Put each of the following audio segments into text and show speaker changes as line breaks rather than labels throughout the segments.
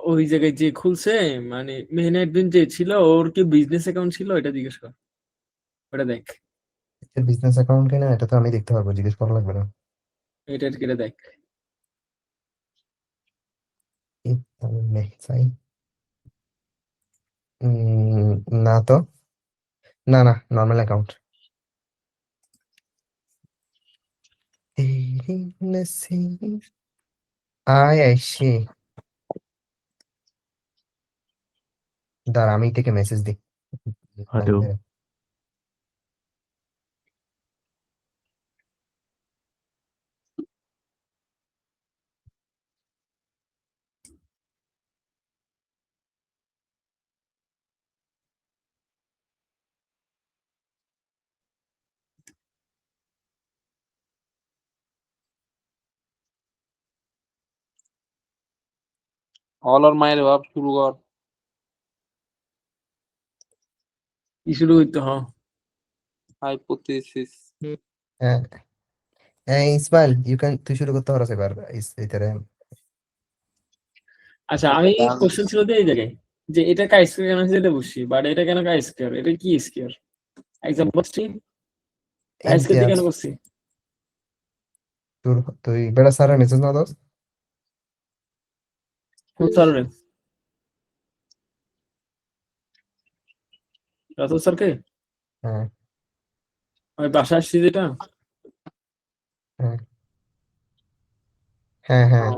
ওই জায়গায় যে খুলছে, মানে মেন অ্যাডমিন যে ছিল, ওর কি বিজনেস অ্যাকাউন্ট ছিল এটা জিজ্ঞেস কর, ওটা দেখ।
বিজনেস অ্যাকাউন্ট কিনা এটা তো আমি দেখতে পারবো, জিজ্ঞেস করা লাগবে না।
এটা কেটে দেখ।
মেহসাই। না তো, না না, নর্মাল অ্যাকাউন্ট। আয় আইসি, দাঁড়া আমি থেকে মেসেজ দিই।
হ্যালো।
অলর মায়ের ভাব শুরু কর।
কি শুরু হইতো? হ,
হাইপোথিসিস।
হ্যাঁ হ্যাঁ, ইসমাইল তুই শুরু করতে পারো এবার। এইটারে
আচ্ছা আমি কোশ্চেন ছিল যে এই জায়গায়, যে এটা কাই স্কয়ার কেন যেটা বুঝছি, বাট এটা কেন কাই স্কয়ার, এটা কি স্কয়ার? এক্সাম্পল বলছি, কাই স্কয়ার দিয়ে
ইমতিয়াজ।
কেন করছি?
তুই বেড়া স্যার মেসেজ না দোস।
কোন স্যার রে? রাতুল স্যারকে?
হ্যাঁ
আমি বাসা আসছি যেটা।
হ্যাঁ হ্যাঁ হ্যাঁ,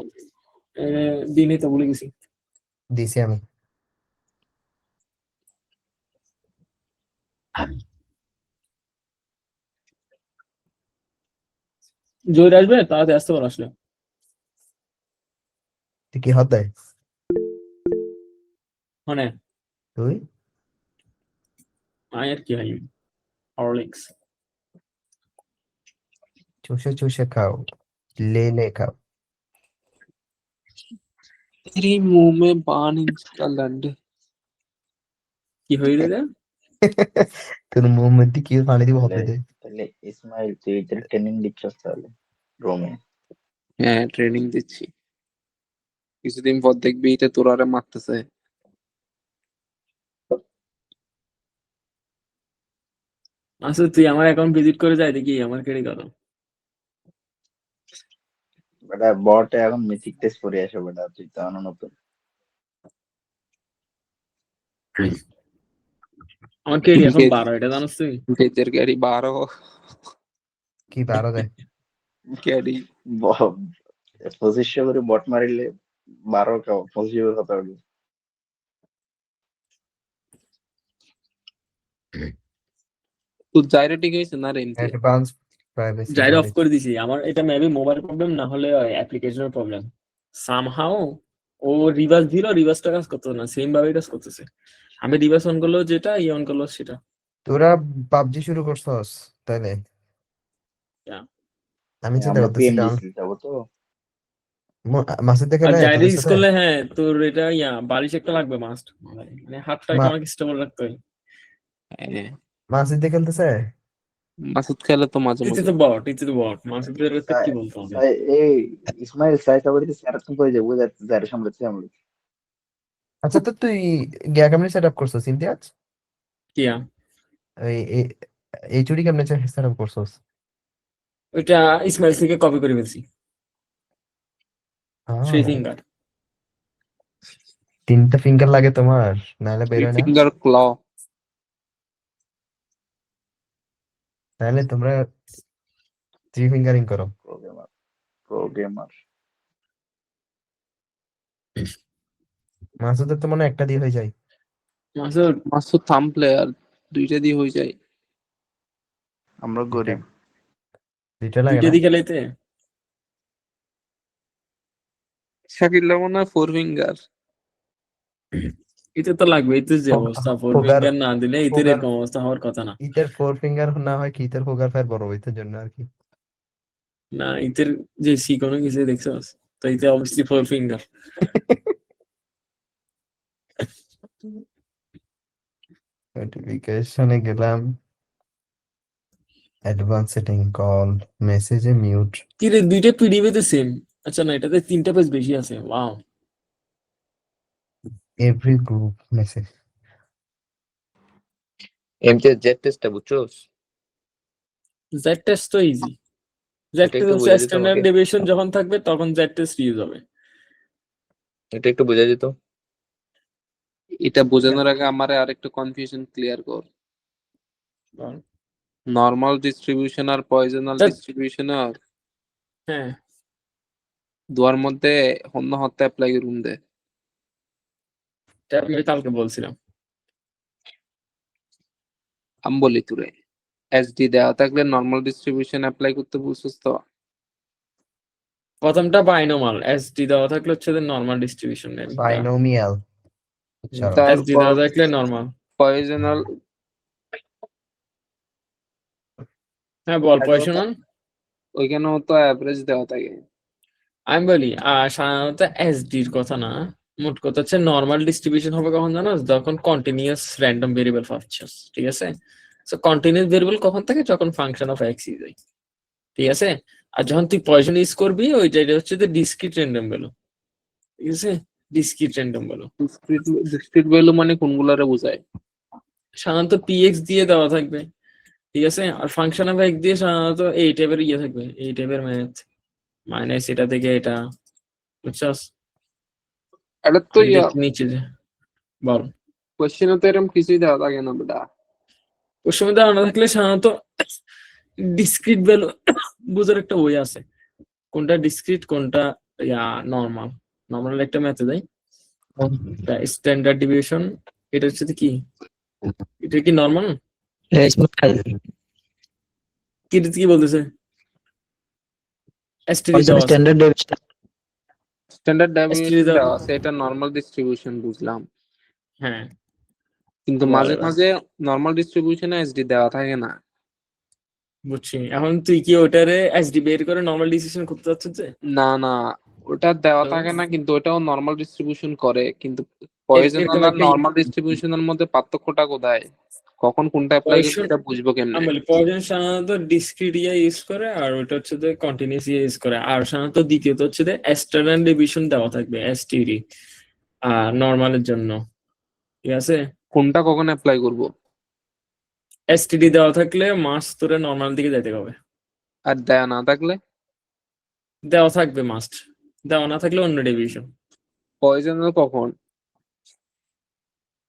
দিনই তো ভুলে গেছি।
দিছি আমি।
জোর আসবে তাড়াতাড়ি আসতে পারো আসলে।
তুই কি হাত দেয়?
মানে
তুই
মায়ের কি হয়, হরলিক্স।
চুষে চুষে খাও, লে লে খাও।
तेरी मुंह में बान का लंड।
কি হইল রে?
তোর মুখ মধ্যে কি পানি দিব হতে দে।
তাহলে ইসমাইল তুই এটার ট্রেনিং দিচ্ছস তাহলে রোমে?
হ্যাঁ ট্রেনিং দিচ্ছি, কিছুদিন পর দেখবি এটা তোরারে মারতেছে।
আসলে তুই আমার অ্যাকাউন্ট ভিজিট করে যাই দেখি আমার কেড়ে গেল।
বেটা বট এখন মিথিক টেস্ট করে আসে বেটা, তুই তো আনো নতুন।
আমার কেড়ি এখন 12, এটা জানোস তুই?
গেজের গাড়ি 12
কি পারো যায়?
গাড়ি।
2500 করে বট মারিলে 12 কাও 25 কথা বলি।
তুই জাইরেটিং হয়েছে না রে এমতি?
অ্যাডভান্স প্রাইভেসি
যাই অফ
পলিসি।
করে দিছি, আমার এটা মেবি মোবাইল প্রবলেম না হলে অ্যাপ্লিকেশনের প্রবলেম। সামহাও ও রিভার্স দিল, রিভার্সটা কাজ করতেছে না, সেম ভাবে কাজ করতেছে। আমি রিভার্স অন করলো যেটা, অন করলো সেটা।
তোরা পাবজি শুরু করছস তাইলে?
Yeah.
আমি চিন্তা
আমরা
করতেছি
পিএমজিসি যাবো তো।
মাসুদ দেখে
আর
না
যাই
তোদের
ইউজ
সাথে।
করলে হ্যাঁ তোর এটা বালিশ একটা লাগবে মাস্ট, মানে হাতটা
মা-
অনেক স্টেবল রাখতে হয়।
হ্যাঁ,
মাসুদ দেখে খেলতেছে।
মাসুদ খেলে তো মাঝে
ইচ্ছে
মাঝে।
তো বট, ইচ্ছে তো বট, মাসুদের তো কি বলতে হবে।
এই ইসমাইল সাইতা বলিতে স্যারতন কই যাবো যাতে যারে সামলাতে আমরা।
আচ্ছা তো তুই গিয়া কেমনে সেট আপ করছস ইমতিয়াজ?
কিয়া
এই এই- এই চুরি কেমনে সেট আপ করছস?
ওইটা ইসমাইল থেকে কপি করে ফেলছি, থ্রি
আহ,
ফিঙ্গার।
3টা ফিঙ্গার লাগে তোমার, নাহলে
থ্রি
বেরোয় না।
ফিঙ্গার ক্ল।
তাহলে তোমরা 3 ফিঙ্গারিং করো।
প্রোগ্রামার প্রোগ্রামার
মাসুদের তো মনে হয় একটা দিয়ে হয়ে যায়।
মাসুদ
মাসুদ থাম প্লেয়ার, দুইটা দিয়ে হয়ে যায়।
আমরা
দুইটা
গরিব।
দুইটা লাগে
দুইটা
না?
দিকে খেলাইতে
শাকিল মনে হয় 4 ফিঙ্গার।
এটা তো লাগবে, এতে যে অবস্থা, ফোর
ফোগার
ফিঙ্গার না দিলে এতে
ফোগার
এরকম অবস্থা হওয়ার কথা না।
ইতের 4 ফিঙ্গার না হয় কি, ইতের ফোগার ফের বড় হইতে জন্য আর কি।
না ইতের যে সি কোনো কিছু দেখছস, তো এতে অবশ্যই ফোর ফিঙ্গার।
নোটিফিকেশনে গেলাম, অ্যাডভান্স সেটিং, কল, মেসেজে মিউট।
কি রে, দুইটা পিডিএফ তে সেম? আচ্ছা না, এটাতে 3টা পেজ বেশি আছে, ওয়াও।
Every group message.
এমটি জেড টেস্টটা বুঝছোস?
জেড টেস্ট তো ইজি। জেড
এটা
টেস্ট
একটু
হচ্ছে
বুঝাই দিত
স্ট্যান্ডার্ড
আমাকে,
ডেভিয়েশন যখন থাকবে তখন জেড টেস্ট ইউজ হবে।
এটা একটু বুঝাই দিত।
এটা বোঝানোর আগে আমার আরেকটা কনফিউশন ক্লিয়ার কর।
বল।
নর্মাল ডিস্ট্রিবিউশন আর পয়জনাল
ধ্যাৎ।
ডিস্ট্রিবিউশন আর
হ্যাঁ,
দুয়ার মধ্যে অন্য হত্যা অ্যাপ্লাই করুন দে।
এটা আমি কালকে বলছিলাম।
আমি বলি তোরে, এসডি দেওয়া থাকলে নর্মাল ডিস্ট্রিবিউশন অ্যাপ্লাই করতে বলছিস তো?
প্রথমটা বাইনোমাল, এসডি দেওয়া থাকলে হচ্ছে নর্মাল ডিস্ট্রিবিউশন নেম।
বাইনোমিয়াল উচ্চারণ।
এসডি দেওয়া
তারপর
থাকলে নর্মাল।
পয়জনাল
হ্যাঁ বল, পয়সনন।
ওইখানেও তো অ্যাভারেজ দেওয়া থাকে।
আমি বলি সাধারণত এসডির কথা না, মোট কথা হচ্ছে নর্মাল ডিস্ট্রিবিউশন হবে কখন জানো, যখন কন্টিনিউয়াস র্যান্ডম ভেরিয়েবল পাচ্ছিস, ঠিক আছে? সো কন্টিনিউয়াস ভেরিয়েবল কখন থাকে, যখন function of x is I, ঠিক আছে? আর যখন তুই পয়সন ইউজ করবি ওইটা হচ্ছে ডিসক্রিট র্যান্ডম ভ্যালু, ঠিক আছে? Discrete random value
discrete value মানে কোনগুলারে বোঝায়?
সাধারণত পিএক্স দিয়ে দেওয়া থাকবে, ঠিক আছে? আর ফাংশন অফ এক্স দিয়ে সাধারণত এই টাইপের ইয়ে থাকবে, এই টাইপের ম্যাথ মাইনাস এটা থেকে এটা, বুঝছস?
এটা তো
দেখি নিচে যে বল।
কোশ্চেনে তো এরকম কিছুই দেওয়া থাকে না বেটা।
ওর সময় দেওয়া না থাকলে সাধারণত ডিসক্রিট ভ্যালু বোঝার একটা ওয়ে আছে, কোনটা ডিসক্রিট কোনটা নর্মাল। নর্মাল একটা ম্যাথে দেয় স্ট্যান্ডার্ড ডিভিয়েশন, এটা হচ্ছে কি, এটা কি নর্মাল? কি কি বলতেছে? এসটিডি দেওয়া আছে।
স্ট্যান্ডার্ড
STD
ডেভিয়েশন
দেওয়া,
দেওয়া আছে, এটা নর্মাল ডিস্ট্রিবিউশন বুঝলাম,
হ্যাঁ
কিন্তু
বল
মাঝে
এবার।
মাঝে নর্মাল ডিস্ট্রিবিউশনে এসডি দেওয়া থাকে না।
বুঝছি। এখন তুই কি ওটারে এসডি বের করে নর্মাল ডিসিশন করতে চাচ্ছিস যে?
না না, ওটা দেওয়া
তো
থাকে না, কিন্তু ওটাও নর্মাল ডিস্ট্রিবিউশন করে। কিন্তু পয়জনাল
এরকম
আর
একটা
নর্মাল ডিস্ট্রিবিউশনের মধ্যে পার্থক্যটা কোথায়? কখন কোনটা অ্যাপ্লাই করবে
পয়সন,
এটা বুঝবো
আমি
কেমনে?
বলি পয়জন সাধারণত ডিসক্রিট ইউজ করে, আর ওটা হচ্ছে কন্টিনিউয়াস ইউজ করে। আর সাধারণত দ্বিতীয়ত হচ্ছে স্ট্যান্ডার্ড ডিভিশন দেওয়া থাকবে এসটিডি নর্মালের জন্য, ঠিক আছে?
কোনটা কখন অ্যাপ্লাই করব?
এসটিডি দেওয়া থাকলে মাস তোরে নর্মাল দিকে যেতে হবে,
আর দেয়া না থাকলে?
দেওয়া থাকবে মাস্ট, দেওয়া না থাকলে অন্য ডিভিশন।
পয়জনাল কখন?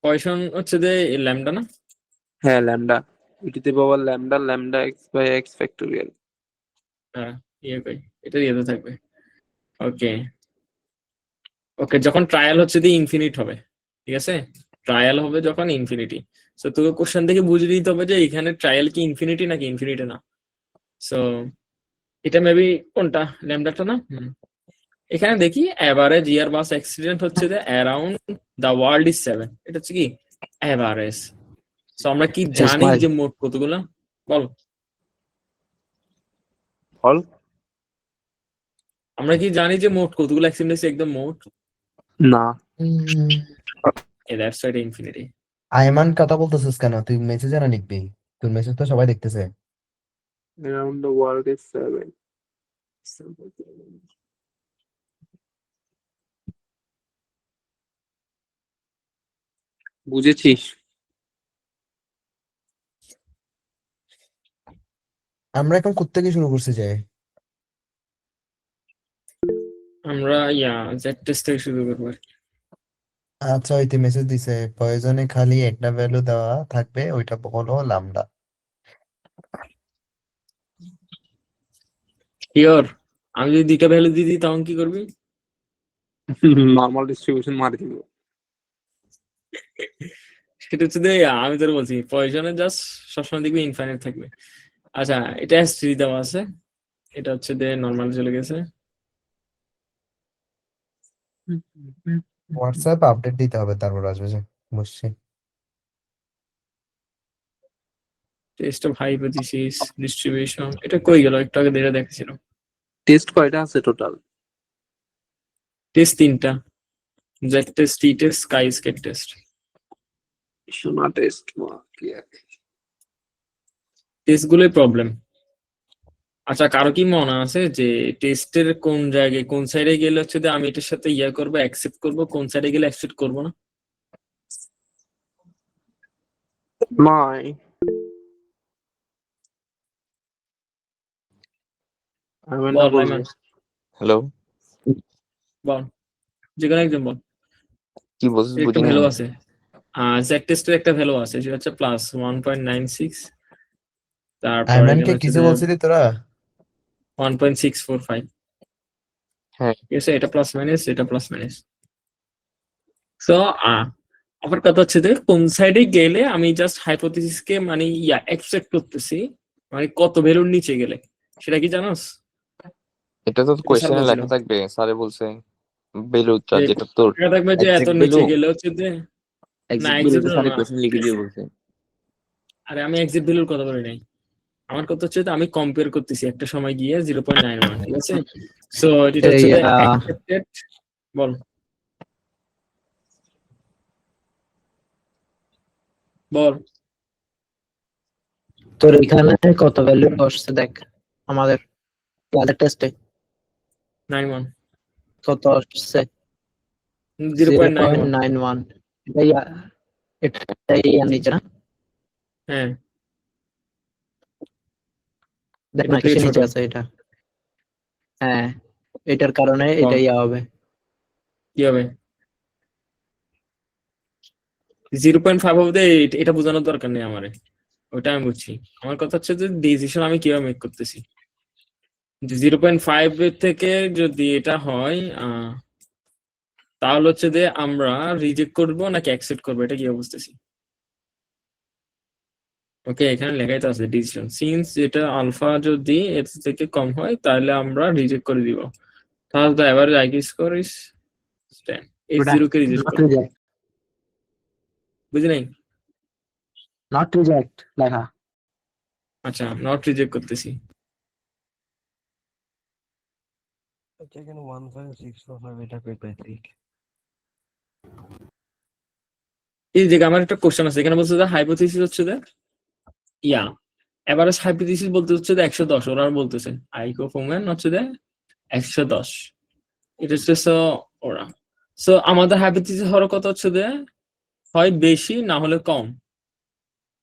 পয়সন হচ্ছে ল্যামডা না?
হ্যাঁ ল্যামডা, ইটিতে power lambda, lambda x by x factorial.
হ্যাঁ কই এটা দিতে থাকবে। ওকে ওকে, যখন ট্রায়াল হচ্ছে ইনফিনিট হবে, ঠিক আছে? ট্রায়াল হবে যখন ইনফিনিটি, সো তোকে কোশ্চেন থেকে বুঝে নিতে হবে যে এখানে ট্রায়াল কি ইনফিনিটি নাকি ইনফিনিটি না। সো এটা মেবি কোনটা, ল্যামডাটা না? এখানে দেখি এভারেজ ইয়ার বাস অ্যাক্সিডেন্ট হচ্ছে অ্যারাউন্ড দ্য ওয়ার্ল্ড ইজ 7, এটা হচ্ছে কি এভারেজ। সো আমরা কি জানি যে মোট কতগুলো, বল?
বল।
আমরা কি জানি যে মোট কতগুলো অ্যাক্সিডেন্ট হয়েছে, একদম মোট?
না।
That's right, infinity.
আয়মান কথা বলতেছিস কেন? তুই মেসেজ না লিখবি, তোর মেসেজ তো সবাই দেখতেছে।
Around the world is 7. বুঝেছিস?
আমরা এখন কোত্থেকে শুরু করছি যে?
আমরা জেড টেস্ট থেকে শুরু করবো আর কি।
আচ্ছা, ওইতে মেসেজ দিছে প্রয়োজনে খালি একটা ভ্যালু দেওয়া থাকবে, ওইটা হলো লামডা।
শিওর? আমি যদি দুইটা ভ্যালু দিয়ে দিই তখন কি করবি?
নর্মাল ডিস্ট্রিবিউশন মারি দিব।
সেটা হচ্ছে আমি তোর বলছি পয়জনে জাস্ট সবসময় দেখবি ইনফাইনাইট থাকবে। আচ্ছা, এটা এস3 দেওয়া আছে, এটা হচ্ছে নর্মাল চলে গেছে।
হোয়াটসঅ্যাপ আপডেট দিতে হবে, তারপর আসবে যে। বুঝছি।
টেস্ট অফ হাইপোথিসিস ডিস্ট্রিবিউশন, এটা কই গেল? একটু আগে যেটা দেখছিল।
টেস্ট কয়টা আছে টোটাল?
টেস্ট 3টা, জেড টেস্ট, টি টেস্ট, স্কাই স্কেট টেস্ট।
শোনা টেস্ট
টেস্ট গুলোই প্রবলেম। আচ্ছা, কারো কি মনে আছে যে টেস্টের কোন জায়গায় কোন সাইডে গেলে হচ্ছে আমি এটার সাথে করবো, অ্যাকসেপ্ট করবো, কোন সাইডে গেলে অ্যাকসেপ্ট করবো না?
নয়। আমি না
বল
বলবো।
লাইমান,
হ্যালো,
বল, যে কোনো একজন বল।
কি বলছিস
এর একটা
বুঝিনি
ভ্যালু
আমি।
আছে, জেড টেস্টের একটা ভ্যালু আছে, সেটা হচ্ছে প্লাস 1.96, তারপর এখানে
আইম্যানকে
হচ্ছে
কিছু
যে
বলছিলি তোরা?
1.645,
হ্যাঁ,
ঠিক আছে, এটা প্লাস মাইনাস, এটা প্লাস মাইনাস। তো আমার কথা হচ্ছে যে কোন সাইডে গেলে আমি জাস্ট হাইপোথিসিসকে মানে এক্সপেক্ট করতেছি, মানে কত ভ্যালুর নিচে গেলে, সেটা কি জানোস?
এটা তো
এটা স্যার
কোয়েশ্চেনে
বলছিল
লেখা থাকবে, স্যারে বলছে ভ্যালুটা
যে
যেটা তোর
লেখা থাকবে যে এত
এক্সাক্ট ভ্যালু,
নিচে গেলে হচ্ছে যে, না
এক্সাক্ট
এক্সিট
ভ্যালুটা
ভ্যালু
স্যারে
না,
কোয়েশ্চেন লিখে দিয়ে বলছে।
আরে আমি এক্সিট ভ্যালুর কথা বলি নাই, আমার কথা হচ্ছে যে আমি কম্পেয়ার করতেছি একটা সময় গিয়ে 0.91, ঠিক আছে। সো এটা হচ্ছে যে অ্যাকসেপ্টেড, বল বল।
তোর এখানে কত ভ্যালু বসছে দেখ, আমাদের টেস্টে
91,
কত আসছে?
0.91,
0.91। এটাই এটাই নিচে না?
হ্যাঁ
দেখ
ওর
না
থেকে
কিসের
ছোট,
নিচে আছে এটা। হ্যাঁ, এটার কারণে
বল
এটাই হবে।
কি হবে? 0.5 অব্দি এটা বোঝানোর দরকার নেই আমার, ওটা আমি বুঝছি। আমার কথা হচ্ছে যে ডিসিশন আমি কিভাবে মেক করতেছি। 0.5 থেকে যদি এটা হয় তাহলে হচ্ছে যে আমরা রিজেক্ট করব নাকি অ্যাকসেপ্ট করবো, এটা কি বুঝতেছি। ওকে, এখানে লেখাই তো আছে ডিসিশন, সিন্স এটা আলফা যদি এর থেকে কম হয় তাহলে আমরা রিজেক্ট করে দিব, তাহলে তো average IQ score is 10, f0 কে রিজেক্ট
নট
করব,
রিজেক্ট,
বুঝি নাই?
নট রিজেক্ট লেখা।
আচ্ছা, নট রিজেক্ট করতেছি।
এখানে 1.645 এটা কই পাইছি?
এই যে আমার একটা কোশ্চেন আছে, এখানে বলছে যে হাইপোথিসিস হচ্ছে যে এভারেজ হাইপোথিসিস বলতে হচ্ছে যে 110, ওরা বলতেছে আইকিউ অফ ওমেন হচ্ছে যে 110, এটা হচ্ছে ওরা। সো আমাদের হাইপোথিসিস হওয়ার কথা হচ্ছে যে হয় বেশি না হলে কম,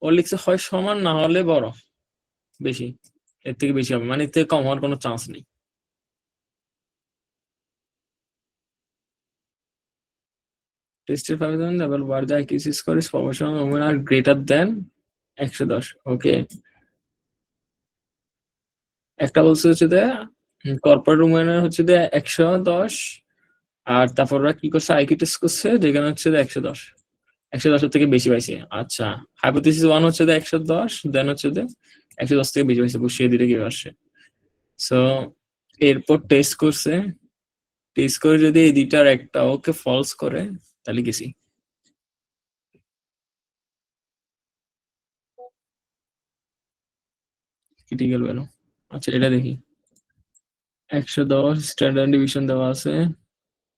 ও লিখছে হয় সমান না হলে বড়, বেশি, এর থেকে বেশি হবে, মানে এর থেকে কম হওয়ার কোনো চান্স নেই। টেস্টের performance level where the IQ score is proportional women are greater than 110, okay. একটা বলছে হচ্ছে যে কর্পোরেট ওমেনের হচ্ছে যে 110, আর তারপর ওরা কি করছে আইকিউ টেস্ট করছে যেখানে হচ্ছে যে 110, 110 থেকে বেশি পাইছে। আচ্ছা, হাইপোথিসিস 1 হচ্ছে যে 110, দেন হচ্ছে যে 110 থেকে বেশি পাইছে, বসিয়ে দিলে কি আসছে। সো এরপর টেস্ট করছে, টেস্ট করে যদি এই দুইটার একটা ওকে ফলস করে তাহলে গেছি। ক্রিটিক্যাল ভ্যালু, আচ্ছা এটা দেখি। 110 স্ট্যান্ডার্ড ডিভিশন দেওয়া আছে,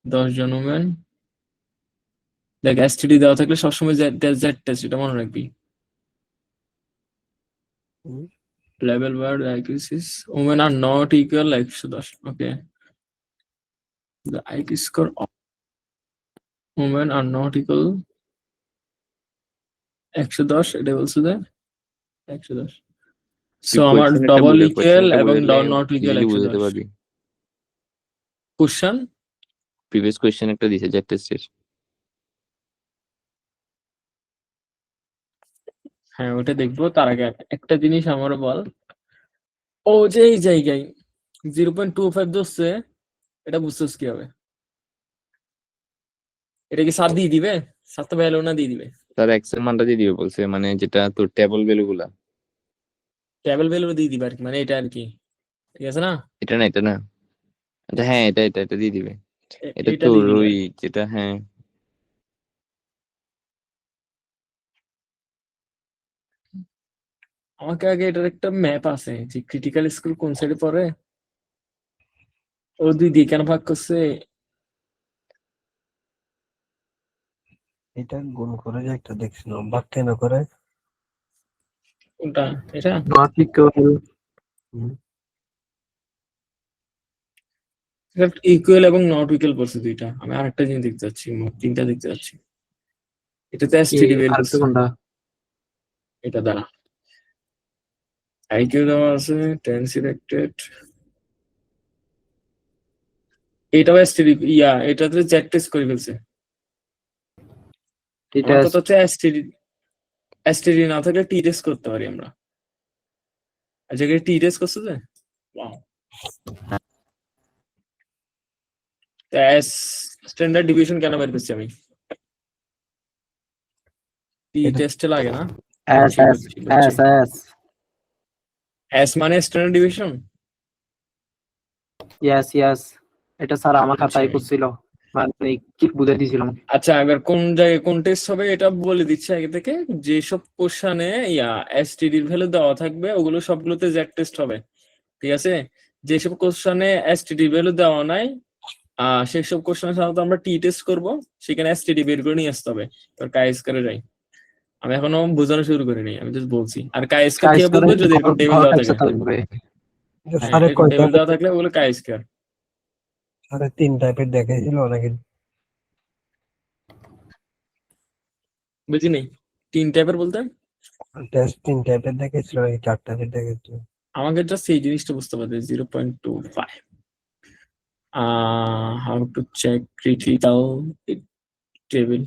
10 জন ওমেন, দেখ এসটিডি দেওয়া থাকলে সবসময় জেড টেস্ট, এটা মনে রাখবি। Level war IQs women are not equal 110, okay. The IQ score of women are not equal 110, এটা বলছে যে 110। সো আমার ডবল ইকুয়াল এবং নট ইকুয়াল
ইজিলি বুঝাতে
110।
পারবি।
কোশ্চেন
প্রিভিয়াস কোয়েশ্চেন একটা দিছে জেড টেস্টের।
হ্যাঁ ওটা দেখবো, তার আগে একটা জিনিস আমারও বল, ও যে এই জায়গায় 0.25 ধরছে, এটা বুঝছিস কি হবে? এটা কি 7 দিয়ে দিবে? 7 তো ভ্যালু না দিয়ে দিবে,
তার এক্স এর মানটা দিয়ে দিবে বলছে, মানে যেটা তোর টেবল ভ্যালু গুলা।
টেবিল ভ্যালু দিয়ে দিবে আর কি, মানে এটা আর কি, ঠিক আছে না?
এটা না, এটা না, আচ্ছা হ্যাঁ এটা এটা এটা দিয়ে দিবে। এটা
এটা
তোর
দিয়ে দিবে।
ওই যেটা, হ্যাঁ
আমাকে আগে এটার একটা ম্যাপ আছে যে ক্রিটিক্যাল স্কুল কোন সাইডে পড়ে, ও 2 দিয়ে কেন ভাগ করছে।
এটা গুণ করে যে একটা দেখছিলাম, ভাগ কেন করে?
কোনটা? এটা
নট ইকুয়াল,
ইকুয়াল এবং নট ইকুয়াল পড়ছে দুইটা, আমি আরেকটা জিনিস দেখতে যাচ্ছি, মোট 3টা দেখতে যাচ্ছি। এটাতে এসটিডি বের
আরেকটা
করছে,
কোনটা?
এটা দ্বারা আইকিউ দেওয়া আছে, টেন সিলেক্টেড, এটাও এসটিডি এটাতে জ্যাট টেস্ট করে ফেলছে।
এটা
আমার কথা হচ্ছে এসটিডি না থাকলে টি টেস্ট করতে পারি আমরা। আচ্ছা টি টেস্ট করছে যে স্ট্যান্ডার্ড ডিভিশন কেন বের করছি আমি? টি
এটা-
টেস্টে লাগে না?
S S S S
S মানে স্ট্যান্ডার্ড ডিভিশন।
ইয়েস ইয়েস, এটা স্যার আমার খাতায়
আচ্ছা।
করছিল, মানে কি বুঝে দিয়েছিলাম।
আচ্ছা এবার কোন জায়গায় কোন টেস্ট হবে এটা বলে দিচ্ছে আগে থেকে। যেসব কোশ্চানে এসটিডির ভ্যালু দেওয়া থাকবে ওগুলো সবগুলোতে জেড টেস্ট হবে, ঠিক আছে? যেসব কোশ্চানে এসটিডি ভ্যালু দেওয়া নাই সেসব কোশ্চেনে সাধারণত আমরা টি টেস্ট করব, সেখানে এসটিডি বের করে নিয়ে আসতে হবে। এবার কাই স্কয়ারে যাই, আমি এখনো বোঝানো শুরু করিনি, আমি জাস্ট বলছি। আর কাই স্কয়ার কি বলবো যদি এরকম টেবিল দেওয়া থাকে,
থাকবে।
হ্যাঁ
স্যারে
এরকম
কয়টা
টেবিল দেওয়া থাকলে ওগুলো কাই স্কয়ার।
স্যারে 3 টাইপের দেখাইছিল নাকি?
বুঝিনি 3 টাইপের বলতে?
টেস্ট 3 টাইপের দেখাইছিল নাকি 4 টাইপের দেখাইছিল?
আমাকে জাস্ট এই জিনিসটা বুঝতে পারবে 0.25 how to check critical table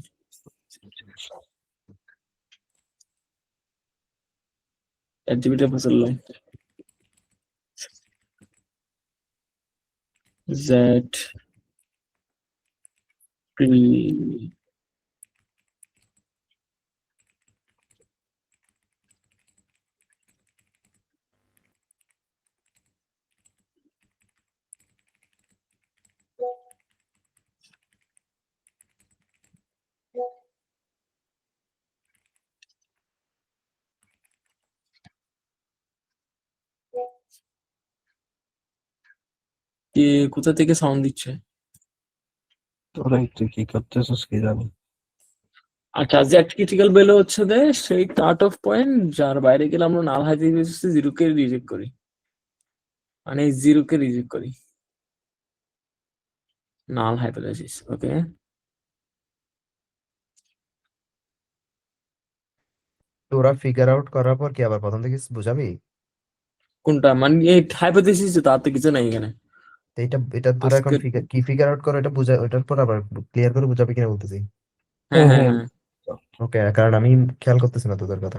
activity puzzle line z pre কে কোথা থেকে সাউন্ড দিচ্ছে?
তোরা একটু কি করতেছিস কি জানি।
আচ্ছা জেড ক্রিটিক্যাল ভ্যালু হচ্ছে যে সেই কাট অফ পয়েন্ট যার বাইরে গেলে আমরা নাল হাইপোথিসিস জিরোকে রিজেক্ট করি, মানে জিরোকে রিজেক্ট করি, নাল হাইপোথিসিস। ওকে
তোরা ফিগার আউট করার পর কি আবার প্রথম থেকে বুঝাবি?
কোনটা মানে এই হাইপোথিসিস তার তো কিছু নাই এখানে।
তো এটা তোরা এখন
আজকে
কি ফিগার আউট করো, এটা বুঝা, ওটার পর আবার ক্লিয়ার করে বুঝাবি কিনা বলতেছি।
হ্যাঁ হ্যাঁ
হ্যাঁ,
হ্যাঁ
ওকে, কারণ আমি খেয়াল করতেছি না তোদের কথা।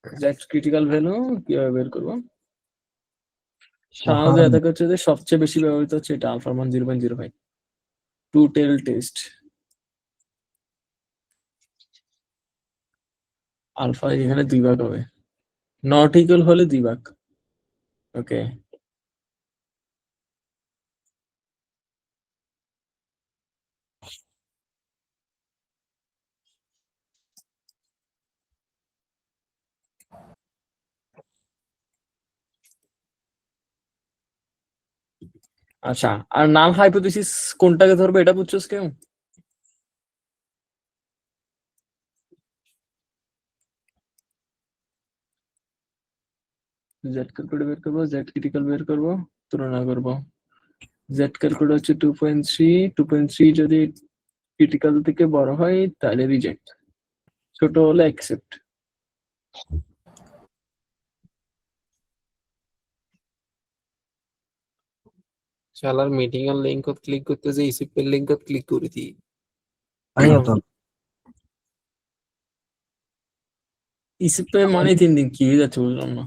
জেড ক্রিটিক্যাল ভ্যালু কিভাবে বের করবো? সাধারণত এটা হচ্ছে যে সবচেয়ে বেশি ব্যবহৃত হচ্ছে এটা আলফা মান 0.05 টু টেল টেস্ট। আলফা এখানে 2 ভাগ হবে, নট ইকুয়াল হলে 2 ভাগ। ওকে আচ্ছা, আর নাল হাইপোথিসিস কোনটাকে ধরবে এটা বুঝছোস কেউ? জেড ক্যালকুলেটর বের করবো, জেড ক্রিটিক্যাল বের করবো, তুলনা করবো। জেড ক্যালকুলেটর হচ্ছে 2.3 যদি ক্রিটিক্যাল থেকে বড় হয় তাহলে রিজেক্ট, ছোট হলে অ্যাকসেপ্ট।
শালার মিটিং এর লিংকত ক্লিক করতে যে ইসিপের লিংকত ক্লিক করে দিই।
আইয়া তো
ইসিপে মানে 3 দিন কি হয়ে যাচ্ছে বুঝলাম না।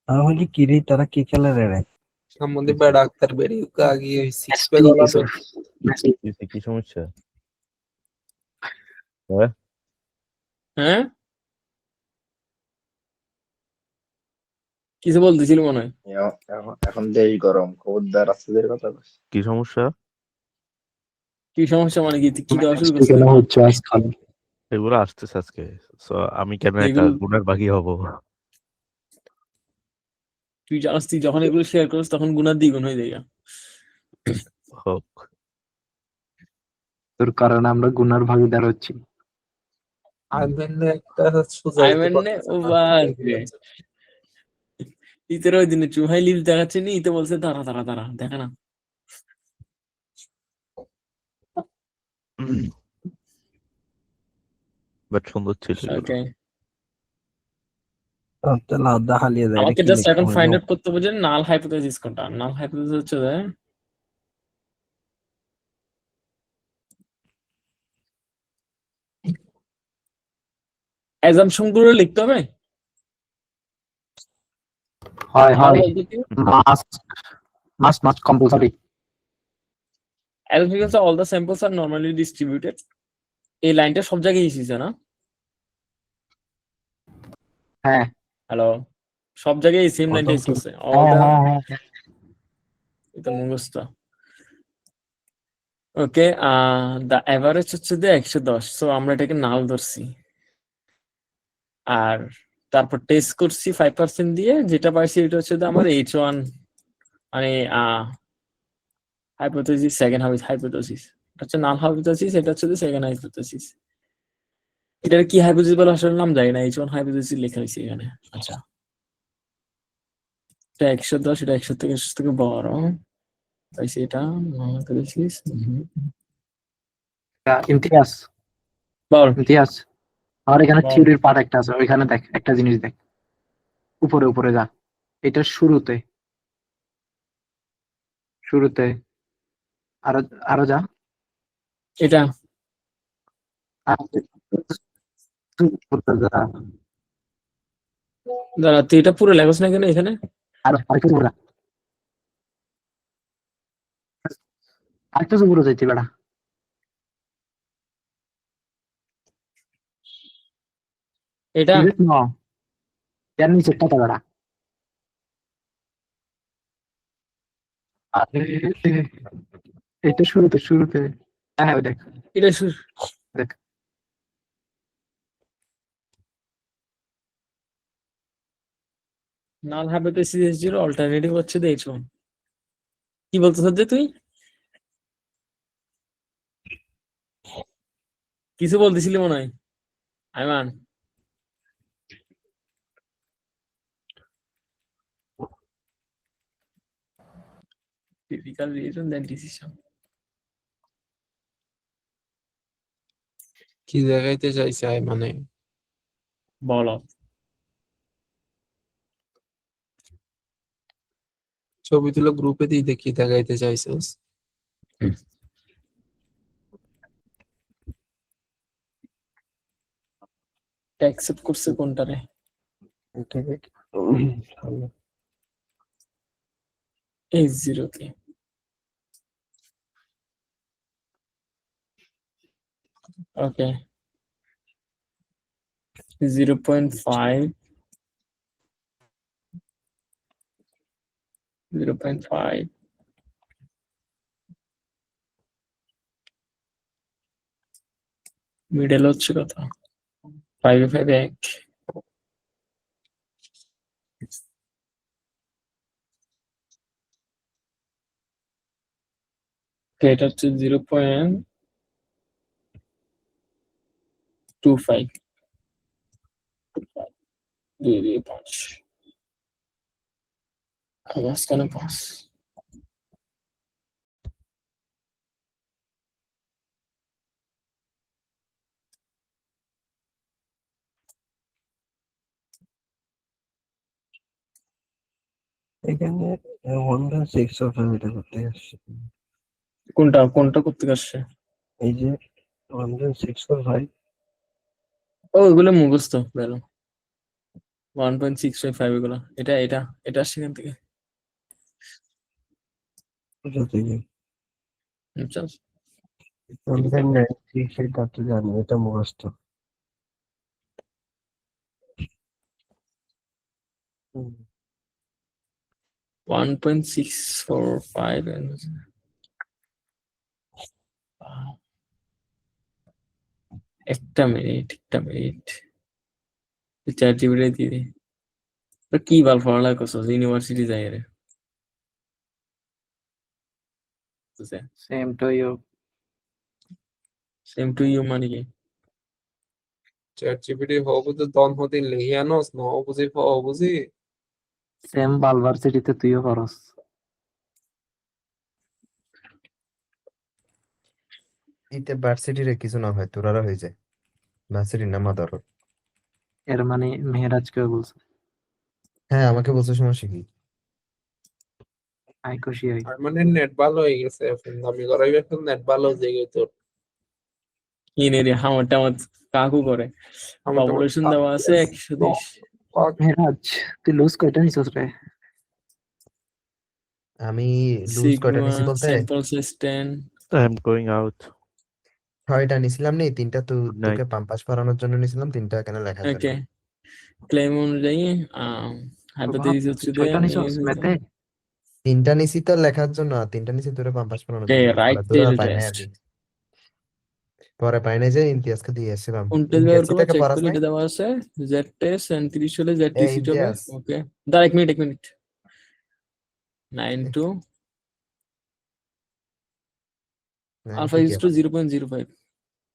আমি বলি কি রে, তারা কি খেলে রে?
সম্বন্ধে বেড়া ডাক্তার বেরিয়ে আগে সিক্স প্যাক ওলা
কি সমস্যা?
হ্যাঁ কিছু বলতেছিল মনে হয়।
এখন দেশ গরম, খবরদার রাস্তাদের কথা বলিস।
কি সমস্যা?
কি সমস্যা মানে কি কি দেওয়া শুরু করছে?
কেন হচ্ছে আজকাল?
এগুলো আসতেছে আজকে। সো আমি কেন একটা
এগুলো-
গুণের বাকি হব?
তুই জানাস তুই যখন এগুলো শেয়ার করিস তখন গুণার দ্বিগুণ হয়ে যায়।
হোক।
তোর কারণে আমরা গুনার ভাগিদার হচ্ছি।
আইম্যানে একটা সোজা
আই
হইতে
মানে
পারতেছে
ও
না।
বাস ইতের ওই দিনে চুহাই লিভ দেখাচ্ছে নি, ইতে বলছে দাঁড়া দাঁড়া দাঁড়া দেখা না।
বাট সুন্দর ছিল এগুলো।
ওকে
তাহলে আধা হালিয়ে যায়, এটা
আমাকে
কি
জাস্ট
লিখবো
এখন
আমি?
ফাইন্ড আউট করতে হবে যে নাল হাইপোথেসিস কোনটা। নাল হাইপোথেসিস হচ্ছে যে অ্যাজাম্পশন গুলো লিখতে হবে।
হয়
নাল
হয়
hypothesis
must must must compulsory.
assumption all the samples are normally distributed। এই লাইনটা সব জায়গায় এসেছে না?
হ্যাঁ
হ্যালো, সব জায়গায় সেম লাইনটা
প্রথম
এসেছে। অল
হ্যাঁ
দা
হ্যাঁ হ্যাঁ
এটা মুখস্থ। ওকে, দা এভারেজ হচ্ছে যে 110, সো আমরা এটাকে নাল ধরছি। আর তারপর টেস্ট করছি 5% দিয়ে, যেটা পাইছি এটা হচ্ছে যে আমার H1 মানে হাইপোথেসিস, সেকেন্ড হাইপোথেসিস। এটা হচ্ছে নাল হাইপোথেসিস, এটা হচ্ছে যে সেকেন্ড হাইপোথেসিস। এটার কি হাইপোথেসিস বলে আসলে নাম জানি না, H1 হাইপোথেসিস লেখা হয়েছে এখানে। আচ্ছা, এটা 110, এটা 100 থেকে বড় পাইছি। এটা হাইপোথেসিস
ইমতিয়াজ
বল
ইমতিয়াজ আর এখানে
বল।
থিওরির পার্ট একটা আছে, ওইখানে দেখ একটা জিনিস দেখ, উপরে উপরে যা, এটা শুরুতে শুরুতে আরো আরো যা,
এটা
আর উপরে যা,
দাঁড়া, তুই এটা পুরো লেখস না কেন এখানে?
আরেকটু উপরে যা, আরেকটু উপরে যাইতে বেড়া।
এটা
এর নিচে কত বেড়া? আরে, এটা শুরুতে শুরুতে, হ্যাঁ ওই দেখ
এটা
দেখ
নাল হাইপোথেসিস H0 অল্টারনেটিভ হচ্ছে যে H1। কি বলতেছ যে তুই কিছু বলতেছিলি মনে হয় Ayman? Typical reason then decision।
কি দেখাইতে চাইছে মানে
বলো।
ছবি তুলে গ্রুপে দিয়ে দেখি দেখাইতে চাইছিস।
অ্যাকসেপ্ট করছে কোনটারে? H0 কে। ওকে, 0.5 0.5 মিডল হচ্ছে কত? 5 1। এটা হচ্ছে 0.25 2 দিয়ে 5 মাঝখানে 5।
এখানে 1/6 এটা করতে আসছে।
কোনটা কোনটা করতে আসছে?
এই যে 1/6
ও এগুলো মুখস্থ বেরো। 1.655 এগুলো। এটা এটা এটা সেখান থেকে।
কোথা থেকে?
আচ্ছা,
1/96 সেটা তো জানি, এটা মুখস্থ। হুম।
1.645 একটা মিনিট চ্যাট জিপিটি দিয়ে দিই। তো কি বাল পড়ালেখা করছো, ইউনিভার্সিটি যাই রে।
Same to you.
Same to you মানে কি?
চ্যাট জিপিটি হবু তো দন হতে লিহিয়ানোস ন বুঝি বুঝি
সেম বালভার্সিটিতে তুইও করস।
ইতে ভার্সিটিরে কিছু না হয় তোরারা হয়ে যায় ভার্সিটির নাম আদর।
এর মানে মেহেরাজকেও বলছে।
হ্যাঁ, আমাকে বলছে সমস্যা কি?
আই খুশি হই।
আর মানে নেট ভালো হয়ে গেছে এখন, দামি করাই এখন নেট ভালো হয়ে গেছে তোর।
ইনে রে হামার টামার কাকু করে।
আমার তো
পপুলেশন দেওয়া আছে 120।
মেরাজ তুই লুজ কয়টা নিছিস রে?
আমি লুজ কয়টা
সিগমা
নিছি বলতে
sample size 10।
I'm going out.
6টা নিছিলাম নি, 3টা
Good night.
তোকে পাম্পাস করানোর জন্য নিছিলাম, 3টা এখানে লেখার জন্য।
ওকে, ক্লেম অনুযায়ী হাইপোথিসিস হচ্ছে যে
ছয়টা নিছিস ম্যাথে?
3টা নিছি তো লেখার জন্য, আর 3টা নিছি তোরে পাম্পাস করানোর জন্য।
রাইট
পরে তোরে
টেল
আর পাই নাই আর
টেস্ট।
কি। পরে পাই নাই যে ইমতিয়াজকে দিয়ে এসেছিলাম।
কোন টেস্ট ব্যবহার করবে
ইমতিয়াজটাকে
চেক
পড়াস
করলে
নাই?
এটা দেওয়া আছে জেড টেস্ট 37 হলে জেড
এই
টিসি হবে।
ইমতিয়াজ,
ওকে, দাঁড়া এক মিনিট 9 to আলফা
ঠিক
ইজ টু
আছে।
0.05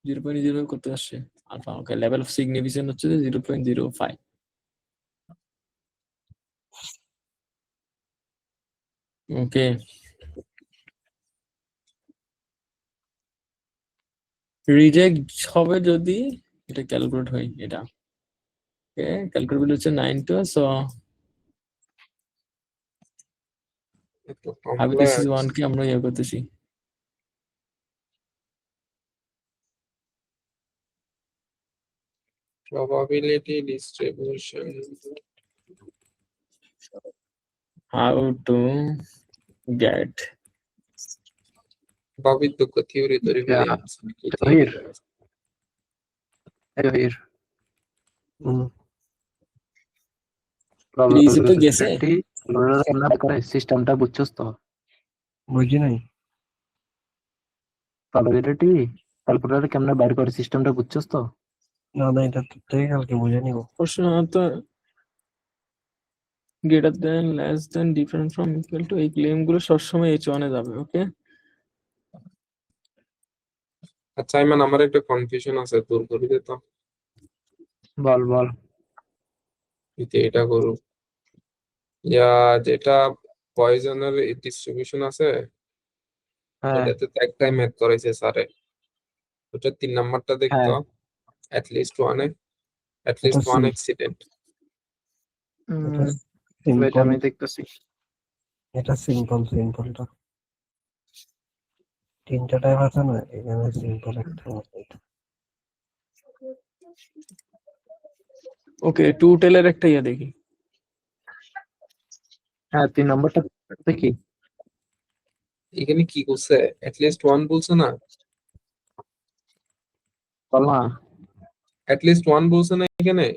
0.05 করতে আসছে alpha. Okay, level of significance হচ্ছে যে 0.05। ওকে, রিজেক্ট হবে যদি এটা ক্যালকুলেট হয়। এটা ওকে, ক্যালকুলেট হচ্ছে 9 to, সো হাইপোথিসিস 1 কে আমরা ইয়ে করতেছি।
Probability distribution.
How to get
প্রভাবিত থিওরি তৈরি করে আছে।
জহির, এই জহির,
প্লিজ তো গেছে।
প্রবাবিলিটি কেমনে করে সিস্টেমটা বুঝছস তো?
বুঝি নাই।
প্রবাবিলিটি ক্যালকুলেটর কেমনে বাইর করে সিস্টেমটা বুঝছস তো?
না না, এটা তোর থেকে কালকে বুঝে নিব।
প্রশ্ন তো greater than, less than, different from, equal to, এই ক্লেম গুলো সবসময় H1 এ যাবে। ওকে,
আচ্ছা ইমান, আমার একটা কনফিউশন আছে, দূর করে দে তো।
বল বল।
তুই এটা করু, যেটা পয়জনের ডিস্ট্রিবিউশন আছে,
হ্যাঁ
এটাতে তো একটাই ম্যাথ করাইছে স্যারে। ওটা 3 নাম্বারটা দেখতো,
হ্যাঁ।
at least one
এটা
accident।
ওয়েট
সিম্পল,
আমি দেখতেছি।
এটা সিম্পলটা 3টা টাইপ আছে না, এখানে সিম্পল একটা এটা।
ওকে, টু টেলের একটা ইয়ে দেখি।
হ্যাঁ 3 নম্বরটা দেখি।
এখানে কি করছে, at least one বলছে না,
বল না
at least one বলছে না এখানে।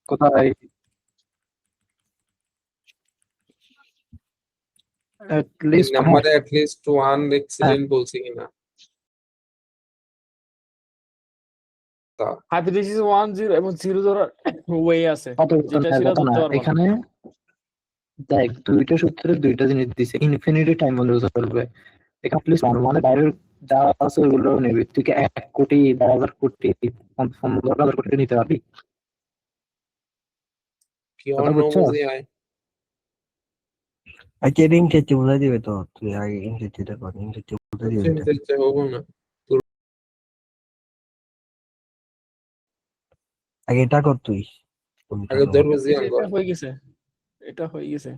কোথায়? at
তিন
least
নাম্বারে at least one accident বলছে কিনা। তা
হাইপোথিসিস 1 0 এবং 0 ধরার ওয়ে আছে, যেটা ছিল
কথা না
ধরতে পারবো না।
এখানে। দেখ দুইটা সূত্রে দুইটা জিনিস দিছে, ইনফিনিটি টাইম হলেও চলবে। এখানে প্লিজ মানে বাইরের যা আছে ওগুলো নেবে। তুই কি 1 কোটি 10,000 কোটি 15,000 কোটি নিতে পারবি?
পিওর
কথা
নো
বুঝছো?
বুঝি আয়।
আগে ইনটেটি বুঝাই দিবে তো, তুই আগে ইনটেটিটা কর, ইনটেটি বুঝাই দিবে এটা।
দেখতে হবো না।
আগে এটা কর তুই।
আগে ধরবে জিয়ান
এটা
কর।
হয়ে গেছে, এটা হয়ে গেছে।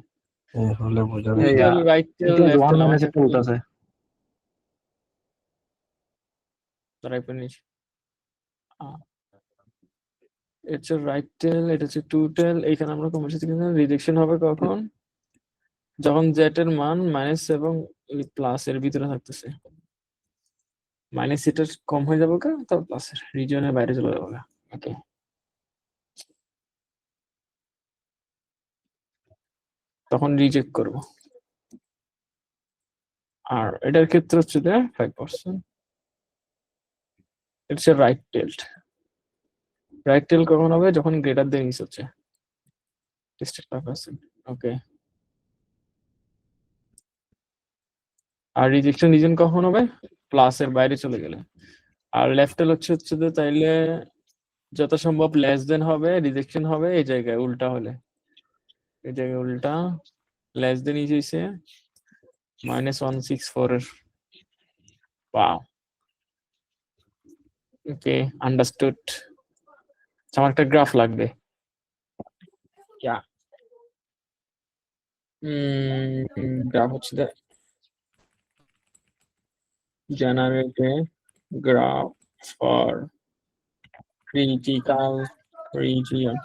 হলে বোঝাবে।
এই
টেল, রাইট টেল,
এটা
লেফট
ওয়ান
টেল,
নামে
আমাকে
যেটা বলতেছে।
দাঁড়াই ফিনিশ। এটা হচ্ছে রাইট টেল, এটা হচ্ছে টু টেল। এখানে আমরা কনভার্সেশন রিজেকশন হবে কখন? যখন জেড এর মান মাইনাস এবং প্লাস এর ভিতরে থাকতেছে। মাইনাস এটা কম হয়ে যাবে কা, তারপর প্লাস এর রিজনের বাইরে চলে যাবে। ওকে, তখন রিজেক্ট করব। আর এটার ক্ষেত্রে হচ্ছে যে 5%। এটা হচ্ছে রাইট টেলড। রাইট টেল কখন হবে? যখন গ্রেটার দেন ইস হচ্ছে 5%। ওকে, আর রিজেকশন রিজন কখন হবে? প্লাস এর বাইরে চলে গেলে। আর লেফট টেল হচ্ছে যে তাইলে যত সম্ভব লেস দেন হবে, রিজেকশন হবে এই জায়গায় উল্টা হলে। এই জায়গায় উল্টা লেস দেন ইজ হইছে -164 এর। ওয়াও, ওকে, আন্ডারস্টুড। আমার একটা গ্রাফ লাগবে। গ্রাফ হচ্ছে generate a graph for critical region.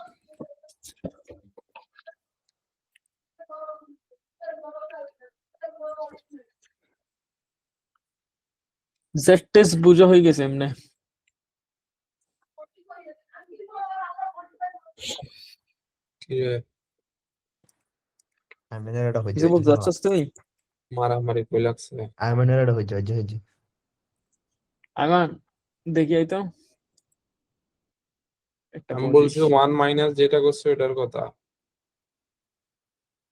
Z test বুঝা হয়ে গেছে এমনে।
কি রে,
আইমানের এটা হইছে
কিছু বলতে চাচ্ছস তুই?
মারামারি কই লাগছে?
আইমানের এটা হইছে
আমার দেখি এই তো একটা
আমি বলছি 1 মাইনাস যেটা করছে ওটার কথা,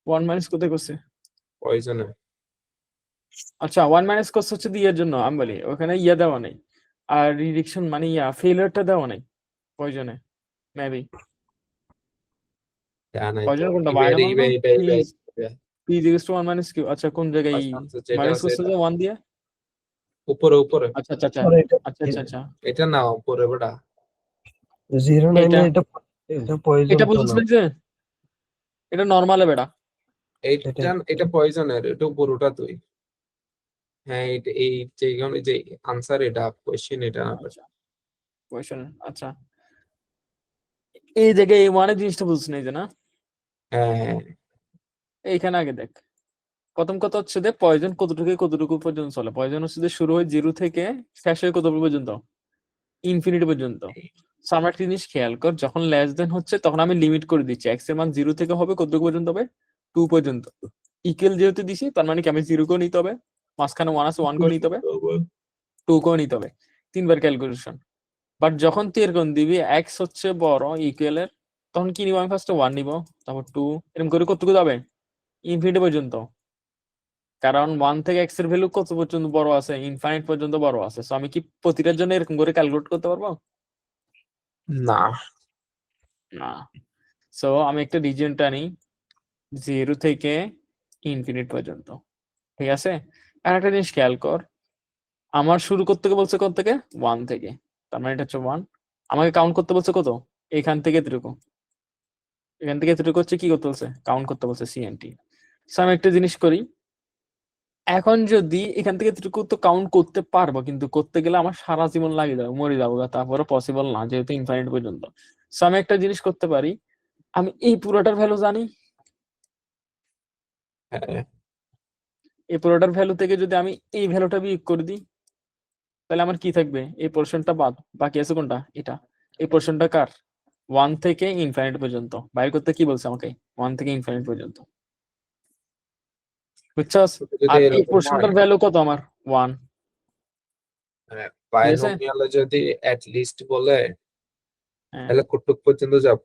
1 মাইনাস কোথায় করছে?
পয়জনে।
আচ্ছা 1 মাইনাস করছে হচ্ছে ইয়ের জন্য আমি বলি ওখানে ইয়া দেওয়া নেই আর রিডাকশন মানে ফেলিয়ারটা দেওয়া নেই পয়জনে মেবি
জানাই তো
পয়জন কোনটা
ইবে
বাইনামাল
ইবে
না
ইবে ইবে
p is equals to 1 minus q আচ্ছা কোন জায়গায়
যেটা
মাইনাস
আছে
করছে
এটা
যে 1 দিয়ে
উপরে উপরে,
আচ্ছা আচ্ছা আচ্ছা
পরে এটা
আচ্ছা আচ্ছা আচ্ছা
এটা না উপরে বেটা,
09
এটা
এটা পয়জন
এটা
তো না
বুঝছিস যে এটা নরমালে বেটা
এইটা এটা পয়জনের, এটা উপরটা তুই। হ্যাঁ এই যে আনসার এটা কোশ্চেন এটা না।
আচ্ছা কোয়েশ্চেন আচ্ছা এই জায়গায় এই মানে জিনিসটা বুঝছিস না এই যে না
হ্যাঁ
এইখানে আগে দেখ প্রথম কথা হচ্ছে যে পয়জন কতটুকু পর্যন্ত চলে পয়জন হচ্ছে যে শুরু হয় 0 থেকে শেষ হয় কত পর্যন্ত ইনফিনিটি পর্যন্ত সো আমরা একটা জিনিস খেয়াল কর যখন লেস দেন হচ্ছে তখন আমি লিমিট করে দিচ্ছি এক্স এর মান 0 থেকে হবে কতটুকু পর্যন্ত হবে 2 পর্যন্ত ইকুয়াল যেহেতু দিছি তার মানে কি আমি 0 কেও নিতে হবে মাঝখানে 1 আছে 1 কেও নিতে হবে 2 কেও নিতে হবে তিনবার ক্যালকুলেশন বাট যখন তুই এরকম দিবি এক্স হচ্ছে বড় ইকুয়াল এর তখন কি নিব আমি ফার্স্টে 1 নিব তারপর 2 এরকম করে কতটুকু যাবে ইনফিনিটি পর্যন্ত কারণ 1 থেকে এক্স এর ভ্যালু কত পর্যন্ত বড় আছে ইনফাইনাইট পর্যন্ত বড় আছে সো আমি কি প্রতিটার জন্য এরকম করে ক্যালকুলেট করতে পারবো
না
না সো আমি একটা রিজিয়নটা নিই 0 থেকে ইনফিনিট পর্যন্ত ঠিক আছে আর একটা জিনিস খেয়াল কর আমার শুরু করতে বলছে কোথা থেকে 1 থেকে তার মানে এটা হচ্ছে 1 আমাকে কাউন্ট করতে বলছে কত এখান থেকে এতটুকু এখান থেকে এতটুকু হচ্ছে কি করতে বলছে কাউন্ট করতে বলছে সিএনটি সো আমি একটা জিনিস করি এখন যদি এখান থেকে এতটুকু তো কাউন্ট করতে পারবো কিন্তু করতে গেলে আমার সারা জীবন লাগে যাবে মরে যাবো তারপরে পসিবল না যেহেতু ইনফাইনাইট পর্যন্ত সো আমি একটা জিনিস করতে পারি আমি এই পুরোটার ভ্যালু জানি
হ্যাঁ
এই পুরোটার ভ্যালু থেকে যদি আমি এই ভ্যালুটা বিয়োগ করে দিই তাহলে আমার কি থাকবে এই পোর্শনটা বাদ বাকি আছে কোনটা এটা এই পোর্শনটা কার 1 থেকে ইনফাইনাইট পর্যন্ত বাইর করতে কি বলছে আমাকে 1 থেকে ইনফাইনাইট পর্যন্ত বুঝছস
যদি
আর এই
এরকম
পোর্শনটার
হয়,
ভ্যালু কত আমার 1
বাইনোমিয়ালে যদি অ্যাট লিস্ট বলে
হ্যাঁ
তাহলে কতটুক পর্যন্ত যাব?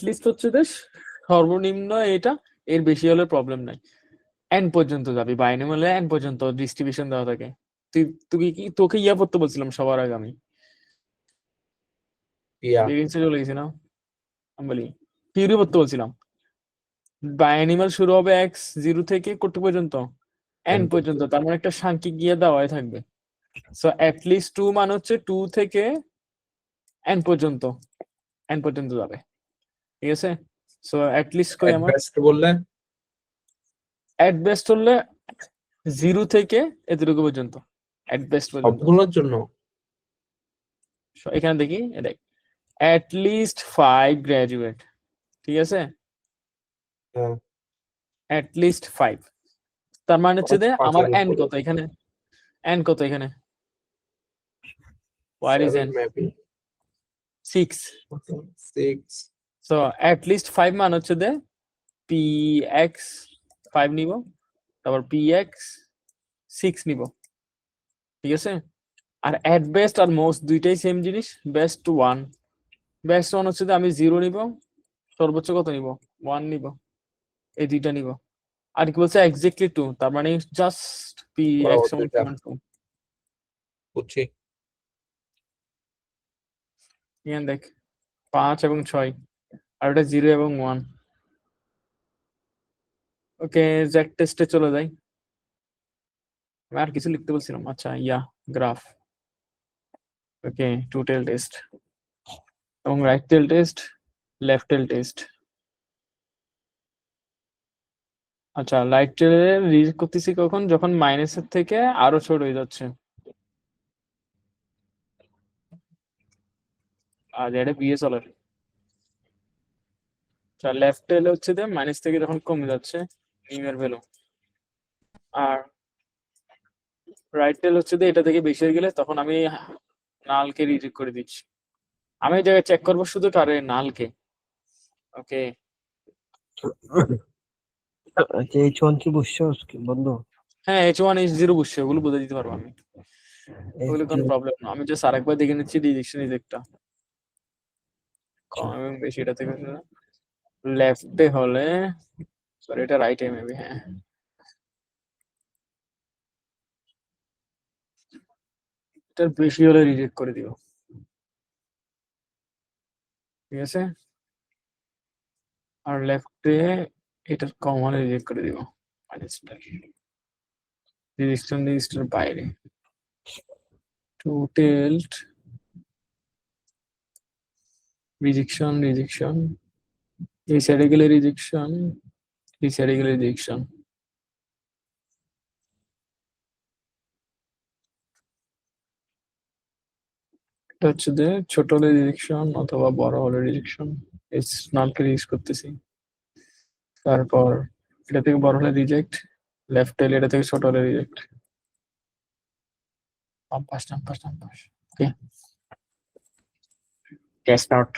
লিস্ট হচ্ছে যে সর্বনিম্ন এটা এর বেশি হলে প্রবলেম নাই এন পর্যন্ত যাবি বাইনোমিয়ালে এন পর্যন্ত ডিস্ট্রিবিউশন দেওয়া থাকে তুই কি তোকে ইয়া করতে বলছিলাম সবার আগে আমি
ইয়া
বেরিয়েছে চলে গেছি না আমি বলি থিওরি করতে বলছিলাম বাইনোমিয়াল শুরু হবে এক্স 0 থেকে কত পর্যন্ত এন
N
পর্যন্ত তার মানে একটা সাংখ্যিক গিয়ে দেওয়াই থাকবে সো লিস্ট 2 মানে হচ্ছে 2 থেকে এন পর্যন্ত যাবে ঠিক আছে সো লিস্ট কই
at
আমার
best বললে
এট বেস্ট হলে 0 থেকে এতটুকু পর্যন্ত এট বেস্ট পর্যন্ত
সবগুলোর জন্য
So, এখানে দেখি দেখ at least 5 গ্রাজুয়েট ঠিক আছে
হ্যাঁ
at least 5 তার মানে হচ্ছে যে আমার
পাঁচের
n
উপরে।
কত এখানে n কত এখানে where is n
maybe
6
6
so at least 5 মানে হচ্ছে যে px 5 নিব তারপর px 6 নিব ঠিক আছে আর at best আর most দুইটাই সেম জিনিস best 1 best 1 হচ্ছে যে আমি 0 নিব সর্বোচ্চ কত নিব 1 নিব এই দুইটা নিব আর কি বলছে এক্স্যাক্টলি 2 তার মানে জাস্ট px সমান
দুইটা।
2
বুঝছি
এখানে দেখ 5 এবং 6 আর এটা 0 এবং 1 ওকে জ্যাক টেস্টে চলে যাই আমি আর কিছু লিখতে বলছিলাম আচ্ছা yeah graph okay two tail test এবং right tail test left tail test আচ্ছা, লাইট টেলে রিজেক্ট করতেছি কখন? যখন মাইনাসের থেকে আরো ছোট হয়ে যাচ্ছে। আর এটা বিয়ে চলে। আচ্ছা, লেফট টেলে হচ্ছে যে মাইনাস থেকে যখন কমে যাচ্ছে নিমের ভ্যালু, আর রাইট টেল হচ্ছে যে এটা থেকে বেশি হয়ে গেলে তখন আমি নালকে রিজেক্ট করে দিচ্ছি। আমি এই জায়গায় চেক করবো শুধু কারে, নালকে। ওকে,
আচ্ছা H1 কি বুঝছস কি বন্ধু?
হ্যাঁ H1 H0 বুঝছে, ওগুলো বুঝে দিতে পারবো আমি, ওগুলো কোনো প্রবলেম না। আমি জাস্ট আরেকবার দেখে নিচ্ছি ডিরেকশন ইজেক্টটা কম এবং বেশি, এটা থেকে লেফটে হলে, সরি এটা রাইটে মেবি, হ্যাঁ এটার বেশি হলে রিজেক্ট করে দিব, ঠিক আছে। আর লেফটে এটার কম হলে রিজেক্ট করে দিব, রেজিস্টার বাইরে। টু টিল্ট রিজেকশন, এই সাইডে গেলে রিজেকশন, এই সাইডে গেলে রিজেকশন। এটা হচ্ছে যে ছোট হলে রিজেকশন অথবা বড় হলে রিজেকশন, এই নালকে রিলিজ করতেছি। তারপর এটা থেকে বড় হলে রিজেক্ট, লেফট টেল এটা থেকে ছোট হলে রিজেক্ট। পাম্পাস ওকে, টেস্ট আউট।